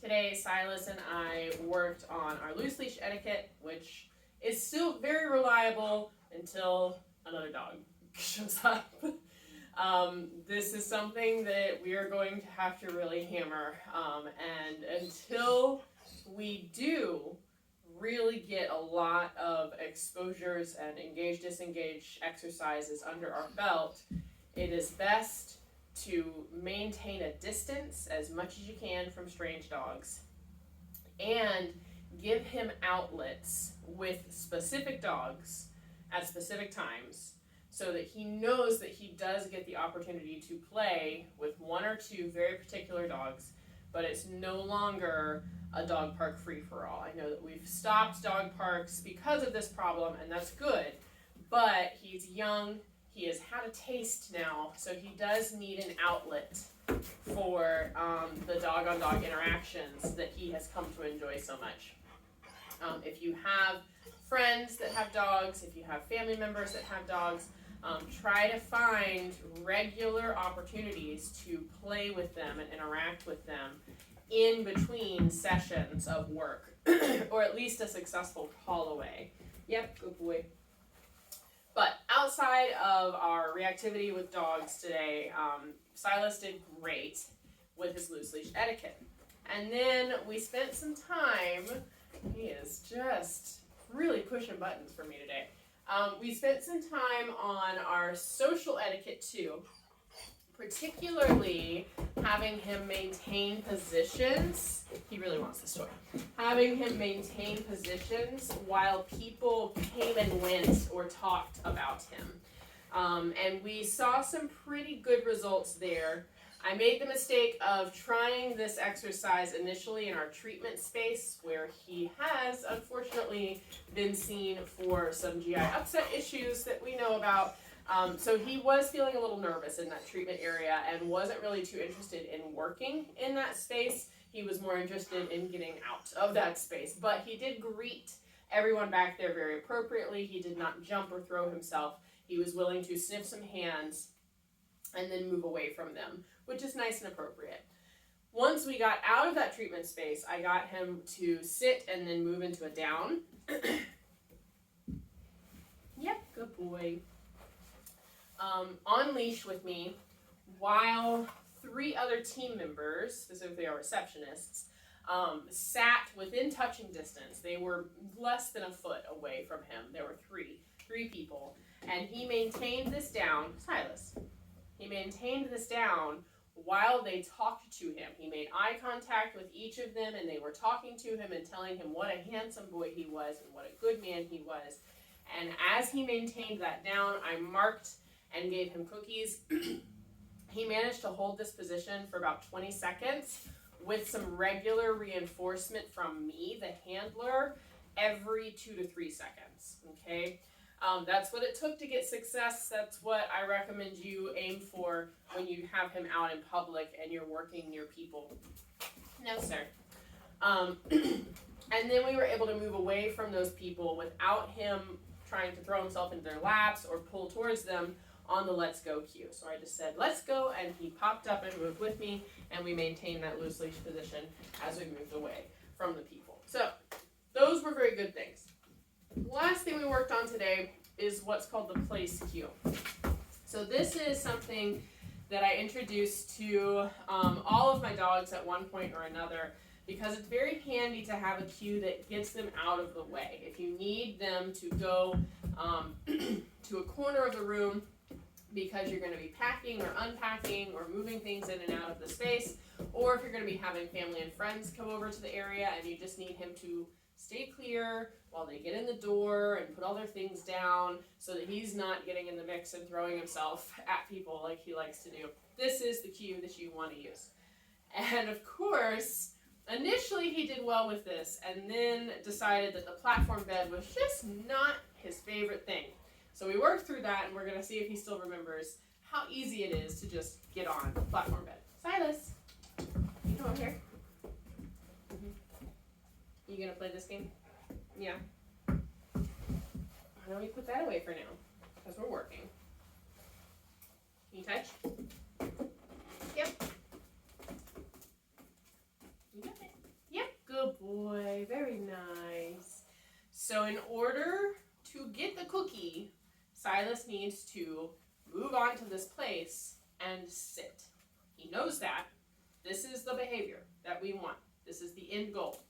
Today, Silas and I worked on our loose leash etiquette, which is still very reliable until another dog shows up. This is something that we are going to have to really hammer, and until we do really get a lot of exposures and engage-disengage exercises under our belt, it is best to maintain a distance as much as you can from strange dogs and give him outlets with specific dogs at specific times so that he knows that he does get the opportunity to play with one or two very particular dogs, but it's no longer a dog park free-for-all. I know that we've stopped dog parks because of this problem, and that's good, but he's young. He has had a taste now, so he does need an outlet for the dog-on-dog interactions that he has come to enjoy so much. If you have friends that have dogs, if you have family members that have dogs, try to find regular opportunities to play with them and interact with them in between sessions of work, or at least a successful call away. Yep, good boy. But outside of our reactivity with dogs today, Silas did great with his loose leash etiquette. And then we spent some time, he is just really pushing buttons for me today. We spent some time on our social etiquette too, particularly having him maintain positions. He really wants this toy. Having him maintain positions while people came and went or talked about him. And we saw some pretty good results there. I made the mistake of trying this exercise initially in our treatment space, where he has unfortunately been seen for some GI upset issues that we know about. So he was feeling a little nervous in that treatment area and wasn't really too interested in working in that space. He was more interested in getting out of that space. But he did greet everyone back there very appropriately. He did not jump or throw himself. He was willing to sniff some hands and then move away from them, which is nice and appropriate. Once we got out of that treatment space, I got him to sit and then move into a down. Yep, good boy. On leash with me, while 3 other team members, specifically our receptionists, sat within touching distance. They were less than a foot away from him. There were three people, and he maintained this down. Silas. He maintained this down while they talked to him. He made eye contact with each of them, and they were talking to him and telling him what a handsome boy he was and what a good man he was. And as he maintained that down, I marked and gave him cookies. He managed to hold this position for about 20 seconds with some regular reinforcement from me, the handler, every 2 to 3 seconds, okay? That's what it took to get success. That's what I recommend you aim for when you have him out in public and you're working near people. No, sir. And then we were able to move away from those people without him trying to throw himself into their laps or pull towards them on the let's go cue. So I just said, let's go, and he popped up and moved with me, and we maintained that loose leash position as we moved away from the people. So those were very good things. The last thing we worked on today is what's called the place cue. So this is something that I introduced to all of my dogs at one point or another, because it's very handy to have a cue that gets them out of the way. If you need them to go to a corner of the room because you're going to be packing or unpacking or moving things in and out of the space, or if you're going to be having family and friends come over to the area and you just need him to stay clear while they get in the door and put all their things down so that he's not getting in the mix and throwing himself at people like he likes to do. This is the cue that you want to use. And of course, initially he did well with this and then decided that the platform bed was just not his favorite thing. So we worked through that, and we're going to see if he still remembers how easy it is to just get on the platform bed. Silas, you come over here. You going to play this game? Yeah. Why don't we put that away for now? Because we're working. Can you touch? Yep. You got it. So in order to get the cookie, Silas needs to move on to this place and sit. He knows that. This is the behavior that we want. This is the end goal.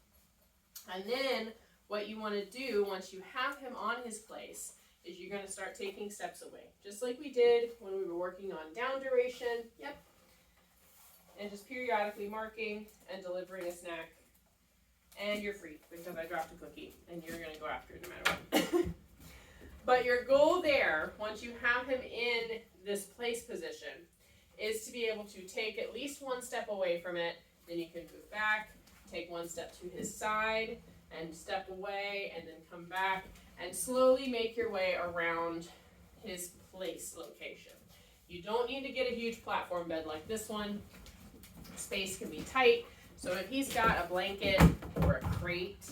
And then what you want to do once you have him on his place is you're going to start taking steps away. Just like we did when we were working on down duration. Yep. And just periodically marking and delivering a snack. And you're free because I dropped a cookie and you're going to go after it no matter what. But your goal there, once you have him in this place position, is to be able to take at least one step away from it. Then you can move back, take one step to his side, and step away, and then come back, and slowly make your way around his place location. You don't need to get a huge platform bed like this one. Space can be tight. So if he's got a blanket or a crate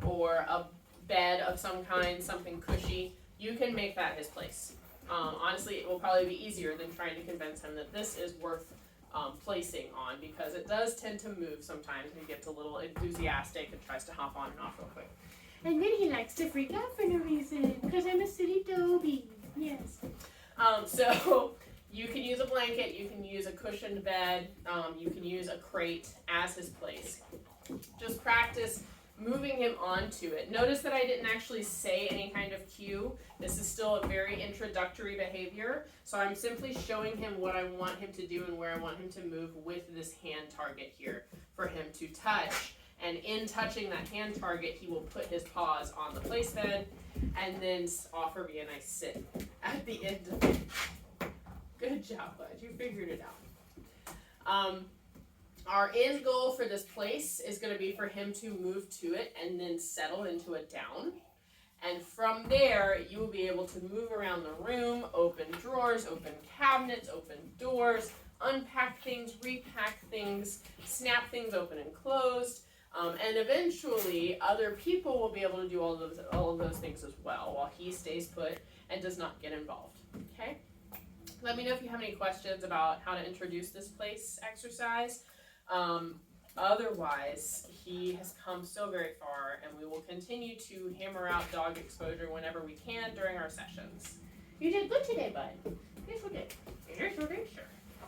or a bed of some kind, something cushy, you can make that his place. Honestly, it will probably be easier than trying to convince him that this is worth placing on, because it does tend to move sometimes and he gets a little enthusiastic and tries to hop on and off real quick. And then he likes to freak out for no reason, because I'm a silly Dobie. Yes. So you can use a blanket, you can use a cushioned bed, you can use a crate as his place. Just practice moving him onto it. Notice that I didn't actually say any kind of cue. This is still a very introductory behavior, so I'm simply showing him what I want him to do and where I want him to move with this hand target here for him to touch. And in touching that hand target, he will put his paws on the place bed and then offer me a nice sit at the end of it. Good job, bud. You figured it out. Our end goal for this place is going to be for him to move to it and then settle into a down. And from there, you will be able to move around the room, open drawers, open cabinets, open doors, unpack things, repack things, snap things open and closed. And eventually, other people will be able to do all of those things as well while he stays put and does not get involved. Okay? Let me know if you have any questions about how to introduce this place exercise. Otherwise, he has come so very far, and we will continue to hammer out dog exposure whenever we can during our sessions. You did good today, bud. Yes, we did. Yes, we did, sure.